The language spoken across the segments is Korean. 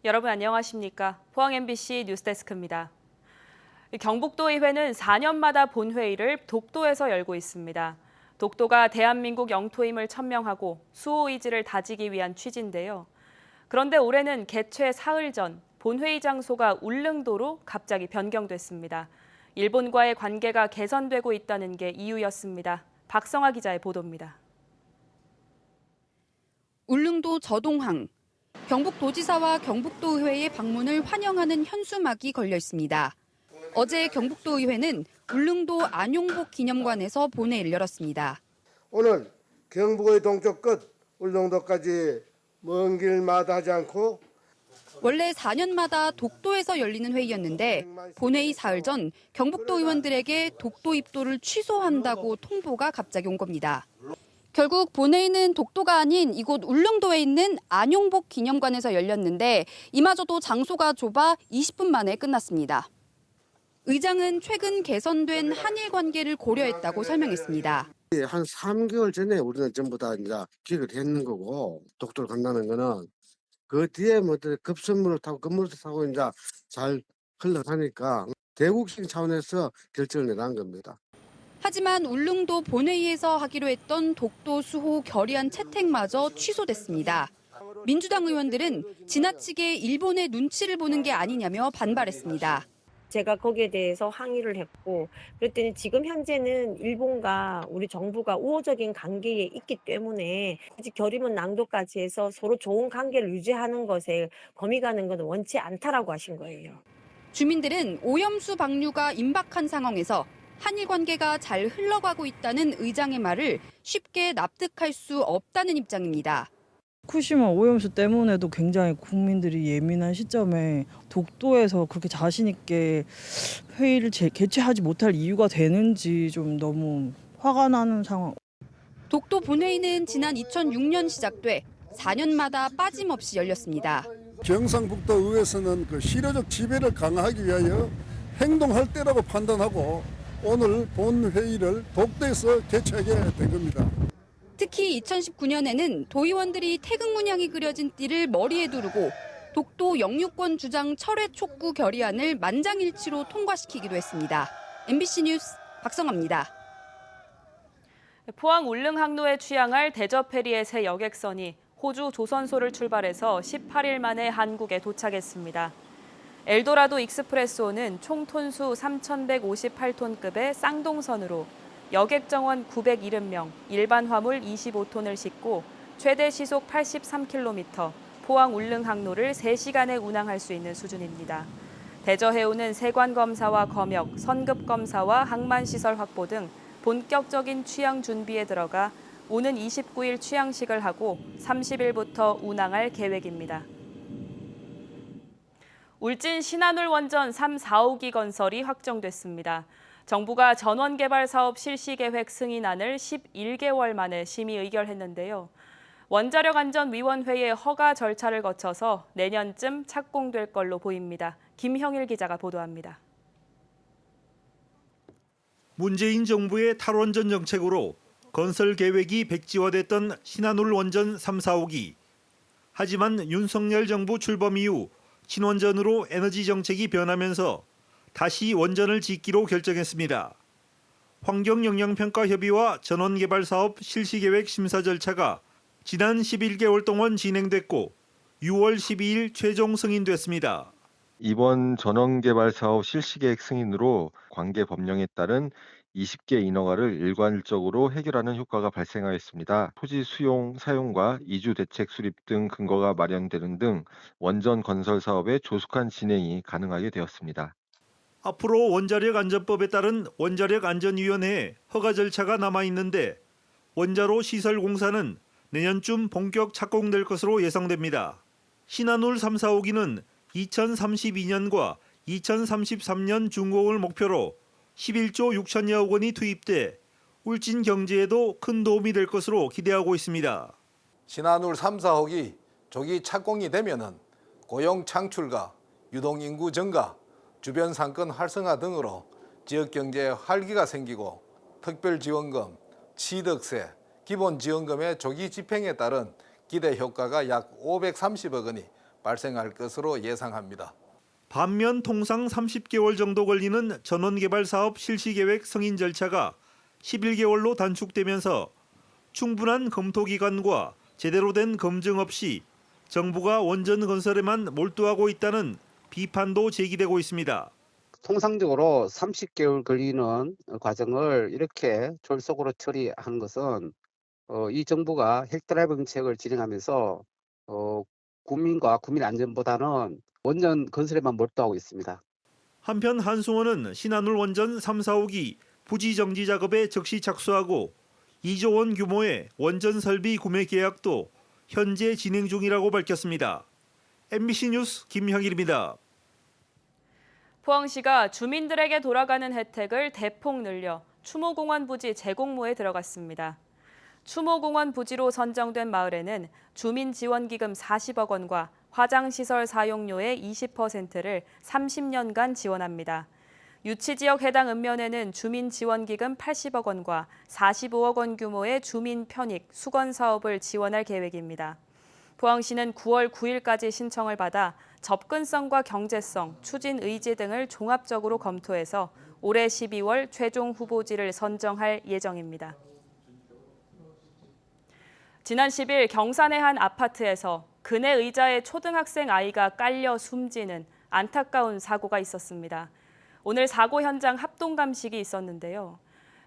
여러분 안녕하십니까? 포항 MBC 뉴스데스크입니다. 경북도의회는 4년마다 본회의를 독도에서 열고 있습니다. 독도가 대한민국 영토임을 천명하고 수호 의지를 다지기 위한 취지인데요. 그런데 올해는 개최 사흘 전 본회의 장소가 울릉도로 갑자기 변경됐습니다. 일본과의 관계가 개선되고 있다는 게 이유였습니다. 박성아 기자의 보도입니다. 울릉도 저동항. 경북도지사와 경북도의회의 방문을 환영하는 현수막이 걸려 있습니다. 어제 경북도의회는 울릉도 안용복 기념관에서 본회의를 열었습니다. 오늘 경북의 동쪽 끝 울릉도까지 먼 길 마다하지 않고 원래 4년마다 독도에서 열리는 회의였는데 본회의 사흘 전 경북도 의원들에게 독도 입도를 취소한다고 통보가 갑자기 온 겁니다. 결국 본회의는 독도가 아닌 이곳 울릉도에 있는 안용복 기념관에서 열렸는데 이마저도 장소가 좁아 20분 만에 끝났습니다. 의장은 최근 개선된 한일 관계를 고려했다고 설명했습니다. 한 3개월 전에 우리는 전부 다 이제 기획을 했는 거고 독도를 간다는 거는 그 뒤에 뭐 급선물을 타고 건물을 타고 이제 잘 흘러가니까 대국식 차원에서 결정을 내란 겁니다. 하지만 울릉도 본회의에서 하기로 했던 독도 수호 결의안 채택마저 취소됐습니다. 민주당 의원들은 지나치게 일본의 눈치를 보는 게 아니냐며 반발했습니다. 제가 거기에 대해서 항의를 했고 그랬더니 지금 현재는 일본과 우리 정부가 우호적인 관계에 있기 때문에 아직 결의문 낭독까지 해서 서로 좋은 관계를 유지하는 것에 거미 가는 것은 원치 않다라고 하신 거예요. 주민들은 오염수 방류가 임박한 상황에서 한일 관계가 잘 흘러가고 있다는 의장의 말을 쉽게 납득할 수 없다는 입장입니다. 후쿠시마 오염수 때문에도 굉장히 국민들이 예민한 시점에 독도에서 그렇게 자신 있게 회의를 개최하지 못할 이유가 되는지 좀 너무 화가 나는 상황. 독도 본회의는 지난 2006년 시작돼 4년마다 빠짐없이 열렸습니다. 경상북도 의회에서는 그 실효적 지배를 강화하기 위하여 행동할 때라고 판단하고 오늘 본회의를 독도에서 개최하게 된 겁니다. 특히 2019년에는 도의원들이 태극 문양이 그려진 띠를 머리에 두르고 독도 영유권 주장 철회 촉구 결의안을 만장일치로 통과시키기도 했습니다. MBC 뉴스 박성아입니다. 포항 울릉항로에 취항할 대저페리의 새 여객선이 호주 조선소를 출발해서 18일 만에 한국에 도착했습니다. 엘도라도 익스프레소는 총 톤수 3,158톤급의 쌍동선으로 여객 정원 970명, 일반 화물 25톤을 싣고 최대 시속 83km, 포항 울릉항로를 3시간에 운항할 수 있는 수준입니다. 대저해운은 세관 검사와 검역, 선급 검사와 항만시설 확보 등 본격적인 취항 준비에 들어가 오는 29일 취항식을 하고 30일부터 운항할 계획입니다. 울진 신한울 원전 3, 4호기 건설이 확정됐습니다. 정부가 전원개발 사업 실시계획 승인안을 11개월 만에 심의 의결했는데요. 원자력안전위원회의 허가 절차를 거쳐서 내년쯤 착공될 걸로 보입니다. 김형일 기자가 보도합니다. 문재인 정부의 탈원전 정책으로 건설 계획이 백지화됐던 신한울 원전 3, 4호기. 하지만 윤석열 정부 출범 이후 신원전으로 에너지 정책이 변하면서 다시 원전을 짓기로 결정했습니다. 환경영향평가협의와 전원개발사업 실시계획 심사 절차가 지난 11개월 동안 진행됐고 6월 12일 최종 승인됐습니다. 이번 전원개발 사업 실시계획 승인으로 관계 법령에 따른 20개 인허가를 일괄적으로 해결하는 효과가 발생하였습니다. 토지 수용, 사용과 이주 대책 수립 등 근거가 마련되는 등 원전 건설 사업의 조속한 진행이 가능하게 되었습니다. 앞으로 원자력안전법에 따른 원자력안전위원회의 허가 절차가 남아있는데 원자로 시설 공사는 내년쯤 본격 착공될 것으로 예상됩니다. 신한울 3, 4호기는 2032년과 2033년 준공을 목표로 11조 6천여억 원이 투입돼 울진 경제에도 큰 도움이 될 것으로 기대하고 있습니다. 신한울 3, 4호기 조기 착공이 되면은 고용 창출과 유동인구 증가, 주변 상권 활성화 등으로 지역 경제에 활기가 생기고 특별지원금, 취득세, 기본지원금의 조기 집행에 따른 기대 효과가 약 530억 원이 발생할 것으로 예상합니다. 반면 통상 30개월 정도 걸리는 전원개발사업 실시계획 승인 절차가 11개월로 단축되면서 충분한 검토 기간과 제대로 된 검증 없이 정부가 원전 건설에만 몰두하고 있다는 비판도 제기되고 있습니다. 통상적으로 30개월 걸리는 과정을 이렇게 졸속으로 처리하는 것은 이 정부가 핵드라이브 정책을 진행하면서 국민과 국민 안전보다는 원전 건설에만 몰두하고 있습니다. 한편 한수원은 신한울 원전 3, 4호기 부지 정지 작업에 즉시 착수하고 2조 원 규모의 원전 설비 구매 계약도 현재 진행 중이라고 밝혔습니다. MBC 뉴스 김형일입니다. 포항시가 주민들에게 돌아가는 혜택을 대폭 늘려 추모공원 부지 재공모에 들어갔습니다. 추모공원 부지로 선정된 마을에는 주민지원기금 40억 원과 화장시설 사용료의 20%를 30년간 지원합니다. 유치지역 해당 읍면에는 주민지원기금 80억 원과 45억 원 규모의 주민 편익, 수건 사업을 지원할 계획입니다. 포항시는 9월 9일까지 신청을 받아 접근성과 경제성, 추진 의지 등을 종합적으로 검토해서 올해 12월 최종 후보지를 선정할 예정입니다. 지난 10일 경산의 한 아파트에서 그네 의자에 초등학생 아이가 깔려 숨지는 안타까운 사고가 있었습니다. 오늘 사고 현장 합동 감식이 있었는데요.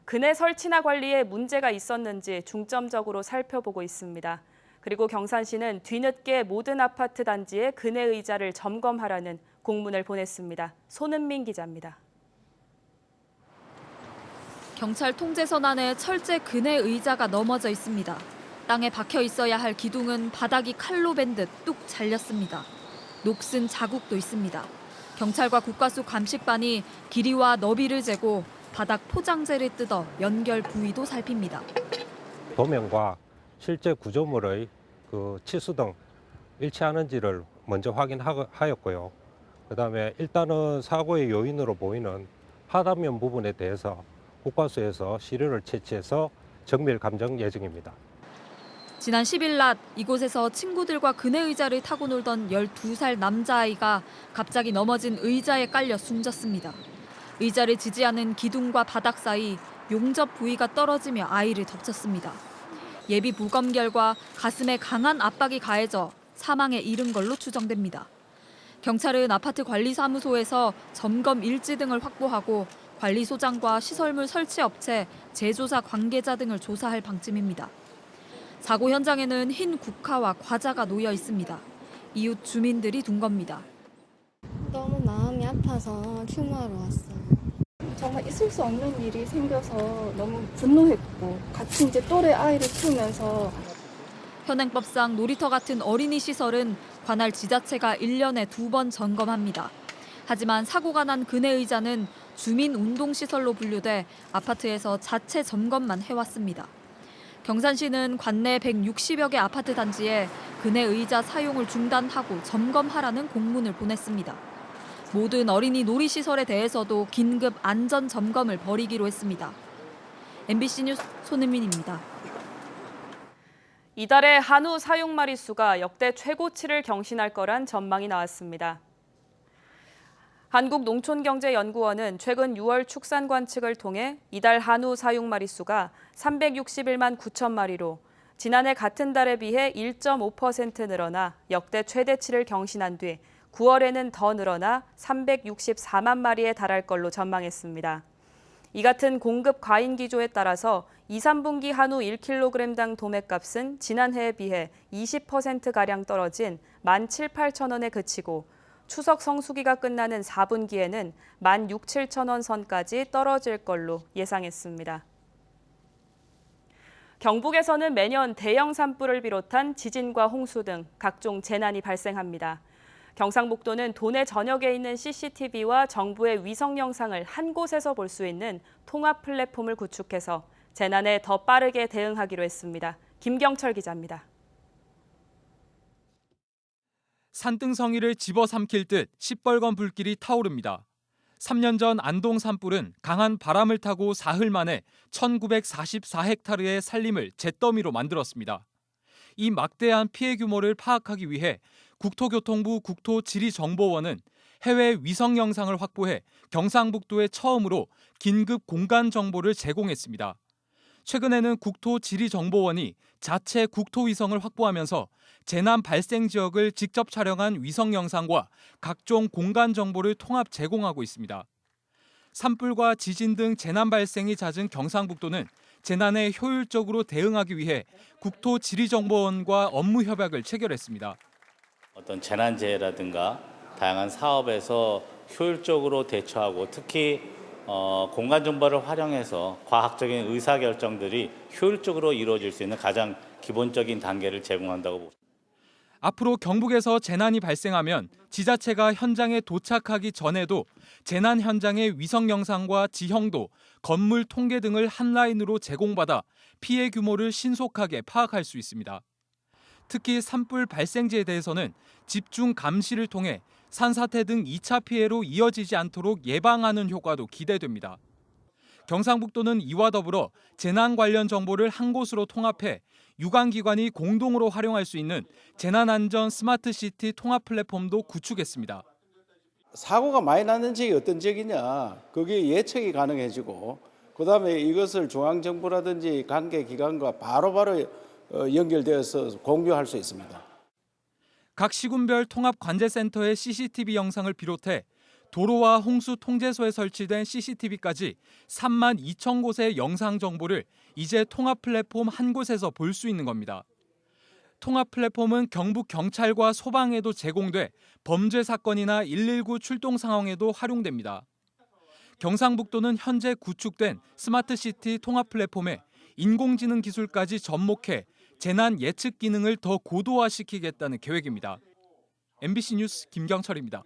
그네 설치나 관리에 문제가 있었는지 중점적으로 살펴보고 있습니다. 그리고 경산시는 뒤늦게 모든 아파트 단지의 그네 의자를 점검하라는 공문을 보냈습니다. 손은민 기자입니다. 경찰 통제선 안에 철제 그네 의자가 넘어져 있습니다. 땅에 박혀 있어야 할 기둥은 바닥이 칼로 벤 듯 뚝 잘렸습니다. 녹슨 자국도 있습니다. 경찰과 국가수 감식반이 길이와 너비를 재고 바닥 포장재를 뜯어 연결 부위도 살핍니다. 도면과 실제 구조물의 치수 등 일치하는지를 먼저 확인하였고요. 그다음에 일단은 사고의 요인으로 보이는 하단면 부분에 대해서 국과수에서 시료를 채취해서 정밀 감정 예정입니다. 지난 10일 낮 이곳에서 친구들과 그네 의자를 타고 놀던 12살 남자아이가 갑자기 넘어진 의자에 깔려 숨졌습니다. 의자를 지지하는 기둥과 바닥 사이 용접 부위가 떨어지며 아이를 덮쳤습니다. 예비 부검 결과 가슴에 강한 압박이 가해져 사망에 이른 걸로 추정됩니다. 경찰은 아파트 관리사무소에서 점검 일지 등을 확보하고 관리소장과 시설물 설치 업체, 제조사 관계자 등을 조사할 방침입니다. 사고 현장에는 흰 국화와 과자가 놓여 있습니다. 이웃 주민들이 둔 겁니다. 너무 마음이 아파서 추모하러 왔어요. 정말 있을 수 없는 일이 생겨서 너무 분노했고 같이 이제 또래 아이를 키우면서 현행법상 놀이터 같은 어린이 시설은 관할 지자체가 1년에 2번 점검합니다. 하지만 사고가 난 그네 의자는 주민운동시설로 분류돼 아파트에서 자체 점검만 해왔습니다. 경산시는 관내 160여 개 아파트 단지에 그네 의자 사용을 중단하고 점검하라는 공문을 보냈습니다. 모든 어린이 놀이시설에 대해서도 긴급 안전 점검을 벌이기로 했습니다. MBC 뉴스 손은민입니다. 이달에 한우 사육 마리수가 역대 최고치를 경신할 거란 전망이 나왔습니다. 한국농촌경제연구원은 최근 6월 축산 관측을 통해 이달 한우 사육 마리수가 361만 9천 마리로 지난해 같은 달에 비해 1.5% 늘어나 역대 최대치를 경신한 뒤 9월에는 더 늘어나 364만 마리에 달할 걸로 전망했습니다. 이 같은 공급 과잉 기조에 따라서 2, 3분기 한우 1kg당 도매값은 지난해에 비해 20%가량 떨어진 17,800원에 그치고 추석 성수기가 끝나는 4분기에는 16,700원 선까지 떨어질 걸로 예상했습니다. 경북에서는 매년 대형 산불을 비롯한 지진과 홍수 등 각종 재난이 발생합니다. 경상북도는 도내 전역에 있는 CCTV와 정부의 위성 영상을 한 곳에서 볼 수 있는 통합 플랫폼을 구축해서 재난에 더 빠르게 대응하기로 했습니다. 김경철 기자입니다. 산등성이를 집어삼킬 듯 시뻘건 불길이 타오릅니다. 3년 전 안동 산불은 강한 바람을 타고 사흘 만에 1944헥타르의 산림을 잿더미로 만들었습니다. 이 막대한 피해 규모를 파악하기 위해 국토교통부 국토지리정보원은 해외 위성 영상을 확보해 경상북도에 처음으로 긴급 공간 정보를 제공했습니다. 최근에는 국토지리정보원이 자체 국토위성을 확보하면서 재난 발생 지역을 직접 촬영한 위성 영상과 각종 공간 정보를 통합 제공하고 있습니다. 산불과 지진 등 재난 발생이 잦은 경상북도는 재난에 효율적으로 대응하기 위해 국토지리정보원과 업무 협약을 체결했습니다. 어떤 재난재해라든가 다양한 사업에서 효율적으로 대처하고 특히 공간 정보를 활용해서 과학적인 의사결정들이 효율적으로 이루어질 수 있는 가장 기본적인 단계를 제공한다고 봅니다. 앞으로 경북에서 재난이 발생하면 지자체가 현장에 도착하기 전에도 재난 현장의 위성 영상과 지형도, 건물 통계 등을 한 라인으로 제공받아 피해 규모를 신속하게 파악할 수 있습니다. 특히 산불 발생지에 대해서는 집중 감시를 통해 산사태 등 2차 피해로 이어지지 않도록 예방하는 효과도 기대됩니다. 경상북도는 이와 더불어 재난 관련 정보를 한 곳으로 통합해 유관기관이 공동으로 활용할 수 있는 재난안전 스마트시티 통합 플랫폼도 구축했습니다. 사고가 많이 나는 지역이 어떤 지역이냐, 그게 예측이 가능해지고 그다음에 이것을 중앙정부라든지 관계기관과 바로바로 연결되어서 공유할 수 있습니다. 각 시군별 통합관제센터의 CCTV 영상을 비롯해 도로와 홍수 통제소에 설치된 CCTV까지 3만 2천 곳의 영상 정보를 이제 통합 플랫폼 한 곳에서 볼 수 있는 겁니다. 통합 플랫폼은 경북 경찰과 소방에도 제공돼 범죄 사건이나 119 출동 상황에도 활용됩니다. 경상북도는 현재 구축된 스마트시티 통합 플랫폼에 인공지능 기술까지 접목해 재난 예측 기능을 더 고도화시키겠다는 계획입니다. MBC 뉴스 김경철입니다.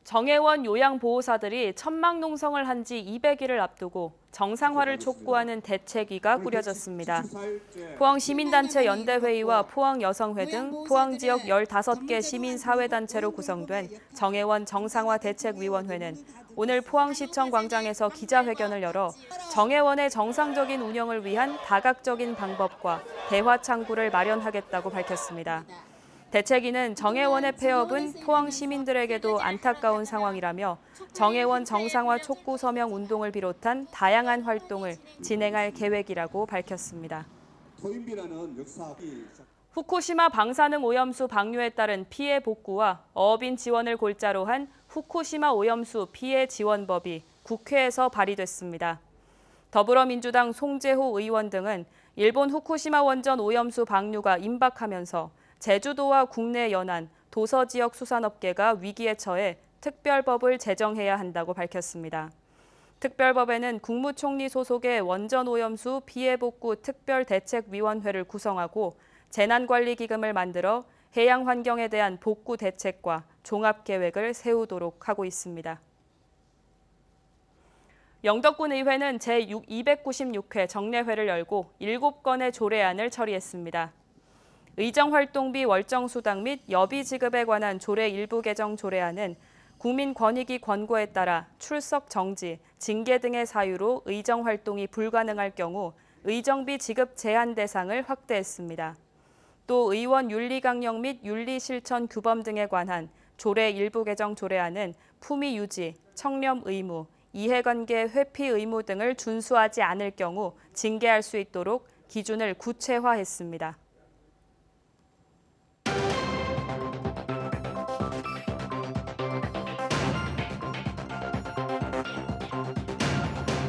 정혜원 요양보호사들이 천막농성을 한 지 200일을 앞두고 정상화를 촉구하는 대책위가 꾸려졌습니다. 포항시민단체 연대회의와 포항여성회 등 포항 지역 15개 시민사회단체로 구성된 정혜원 정상화 대책위원회는 오늘 포항시청 광장에서 기자회견을 열어 정혜원의 정상적인 운영을 위한 다각적인 방법과 대화 창구를 마련하겠다고 밝혔습니다. 대책위는 정혜원의 폐업은 포항 시민들에게도 안타까운 상황이라며 정혜원 정상화 촉구 서명 운동을 비롯한 다양한 활동을 진행할 계획이라고 밝혔습니다. 후쿠시마 방사능 오염수 방류에 따른 피해 복구와 어업인 지원을 골자로 한 후쿠시마 오염수 피해 지원법이 국회에서 발의됐습니다. 더불어민주당 송재호 의원 등은 일본 후쿠시마 원전 오염수 방류가 임박하면서 제주도와 국내 연안, 도서 지역 수산업계가 위기에 처해 특별법을 제정해야 한다고 밝혔습니다. 특별법에는 국무총리 소속의 원전 오염수 피해 복구 특별대책위원회를 구성하고 재난관리기금을 만들어 해양 환경에 대한 복구 대책과 종합계획을 세우도록 하고 있습니다. 영덕군의회는 제296회 정례회를 열고 7건의 조례안을 처리했습니다. 의정활동비 월정수당 및 여비 지급에 관한 조례 일부 개정 조례안은 국민권익위 권고에 따라 출석 정지, 징계 등의 사유로 의정활동이 불가능할 경우 의정비 지급 제한 대상을 확대했습니다. 또 의원 윤리강령 및 윤리실천 규범 등에 관한 조례 일부 개정 조례안은 품위 유지, 청렴 의무, 이해관계 회피 의무 등을 준수하지 않을 경우 징계할 수 있도록 기준을 구체화했습니다.